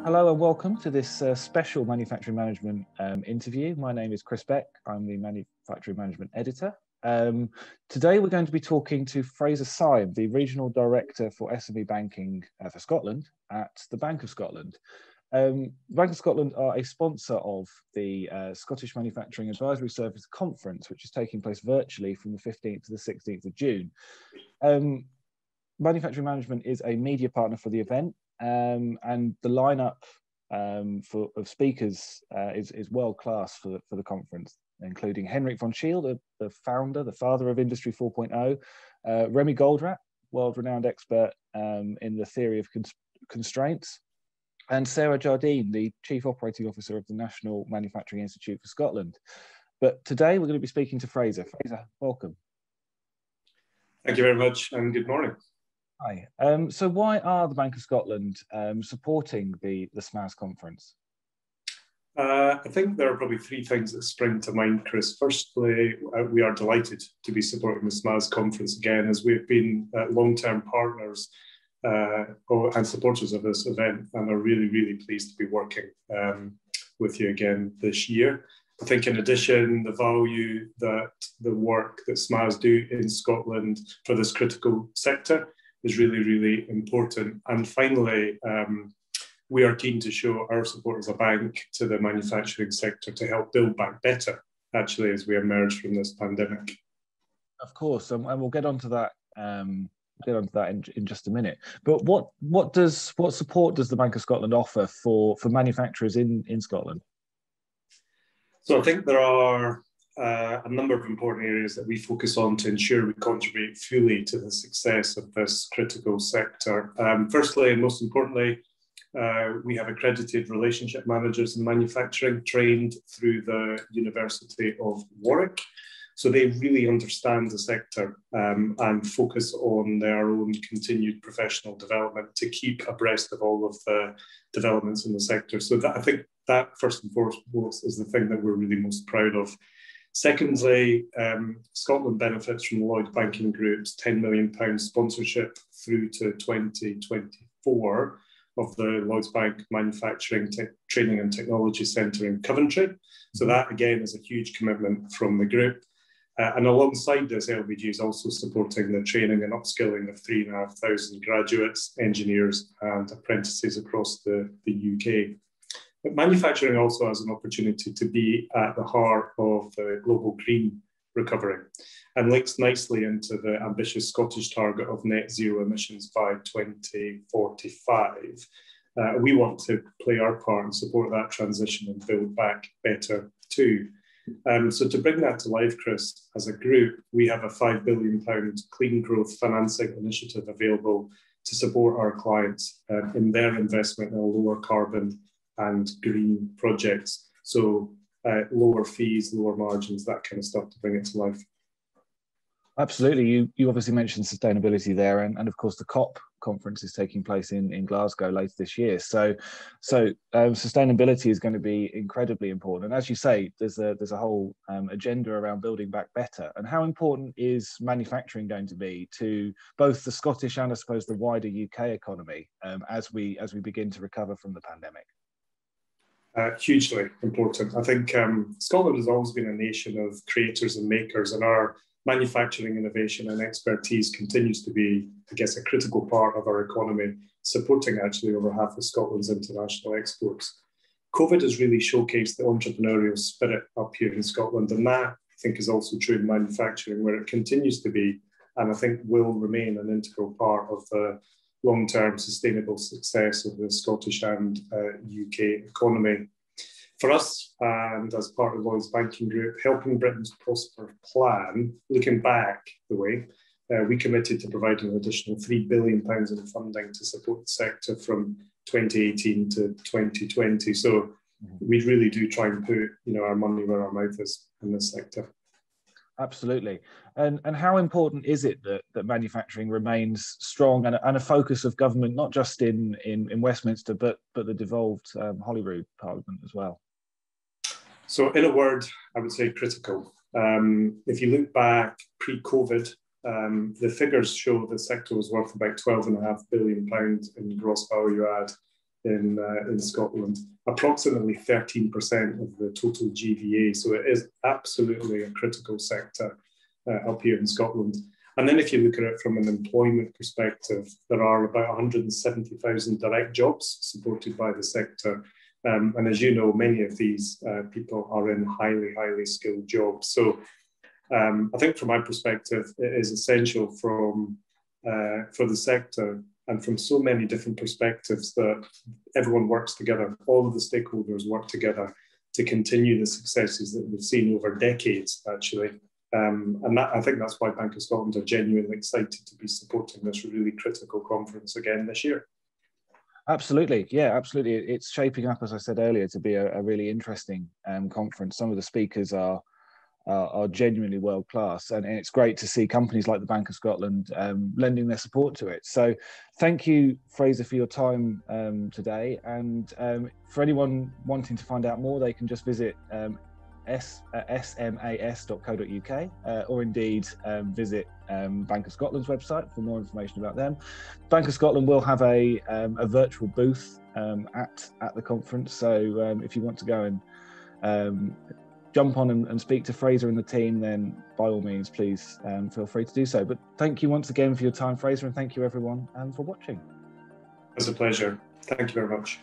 Hello and welcome to this special manufacturing management interview. My name is Chris Beck. I'm the manufacturing management editor. Today we're going to be talking to Fraser Syme, the Regional Director for SME Banking for Scotland at the Bank of Scotland. The Bank of Scotland are a sponsor of the Scottish Manufacturing Advisory Service Conference, which is taking place virtually from the 15th to the 16th of June. Manufacturing Management is a media partner for the event. And the lineup of speakers is world class for the conference, including Henrik von Schiele, the founder, the father of Industry 4.0, Remy Goldratt, world-renowned expert in the theory of constraints, and Sarah Jardine, the Chief Operating Officer of the National Manufacturing Institute for Scotland. But today we're going to be speaking to Fraser. Fraser, welcome. Thank you very much, and good morning. Hi. So why are the Bank of Scotland supporting the SMAS conference? I think there are probably three things that spring to mind, Chris. Firstly, we are delighted to be supporting the SMAS conference again, as we've been long-term partners and supporters of this event, and are really, really pleased to be working with you again this year. I think in addition, the value that the work that SMAS do in Scotland for this critical sector is really, really important. And finally, we are keen to show our support as a bank to the manufacturing sector to help build back better, actually, as we emerge from this pandemic. Of course, and we'll get onto that. In just a minute. But what support does the Bank of Scotland offer for manufacturers in Scotland? So I think there are a number of important areas that we focus on to ensure we contribute fully to the success of this critical sector. Firstly, and most importantly, we have accredited relationship managers in manufacturing trained through the University of Warwick. So they really understand the sector and focus on their own continued professional development to keep abreast of all of the developments in the sector. So I think that first and foremost is the thing that we're really most proud of. Secondly, Scotland benefits from Lloyds Banking Group's £10 million sponsorship through to 2024 of the Lloyds Bank Manufacturing Training and Technology Centre in Coventry. So that, again, is a huge commitment from the group. And alongside this, LBG is also supporting the training and upskilling of 3,500 graduates, engineers and apprentices across the UK. But manufacturing also has an opportunity to be at the heart of the global green recovery and links nicely into the ambitious Scottish target of net zero emissions by 2045. We want to play our part and support that transition and build back better too. So to bring that to life, Chris, as a group, we have a £5 billion clean growth financing initiative available to support our clients in their investment in a lower carbon and green projects. So lower fees, lower margins, that kind of stuff to bring it to life. Absolutely. You obviously mentioned sustainability there, and of course the COP conference is taking place in Glasgow later this year. So sustainability is going to be incredibly important. And as you say, there's a whole agenda around building back better. And how important is manufacturing going to be to both the Scottish and I suppose the wider UK economy as we begin to recover from the pandemic? Hugely important. I think Scotland has always been a nation of creators and makers, and our manufacturing innovation and expertise continues to be, I guess, a critical part of our economy, supporting actually over half of Scotland's international exports. COVID has really showcased the entrepreneurial spirit up here in Scotland, and that, I think, is also true in manufacturing, where it continues to be, and I think will remain an integral part of the long-term sustainable success of the Scottish and UK economy. For us, and as part of Lloyds Banking Group, helping Britain's Prosper plan, looking back the way, we committed to providing an additional £3 billion in funding to support the sector from 2018 to 2020. So we really do try and put our money where our mouth is in this sector. Absolutely. And how important is it that manufacturing remains strong and a focus of government, not just in Westminster, but the devolved Holyrood Parliament as well? So in a word, I would say critical. If you look back pre-COVID, the figures show the sector was worth about £12.5 billion in gross value add in Scotland, approximately 13% of the total GVA. So it is absolutely a critical sector up here in Scotland. And then if you look at it from an employment perspective, there are about 170,000 direct jobs supported by the sector. And as you know, many of these people are in highly, highly skilled jobs. So I think from my perspective, it is essential for the sector and from so many different perspectives that everyone works together, all of the stakeholders work together to continue the successes that we've seen over decades, actually. And I think that's why Bank of Scotland are genuinely excited to be supporting this really critical conference again this year. Absolutely, yeah, absolutely. It's shaping up, as I said earlier, to be a really interesting conference. Some of the speakers are genuinely world class, and it's great to see companies like the Bank of Scotland lending their support to it. So thank you, Fraser, for your time today. And for anyone wanting to find out more, they can just visit smas.co.uk or indeed visit Bank of Scotland's website for more information about them. Bank of Scotland will have a virtual booth at the conference, so if you want to go and jump on and speak to Fraser and the team, then by all means, please feel free to do so. But thank you once again for your time, Fraser, and thank you everyone for watching. It's a pleasure. Thank you very much.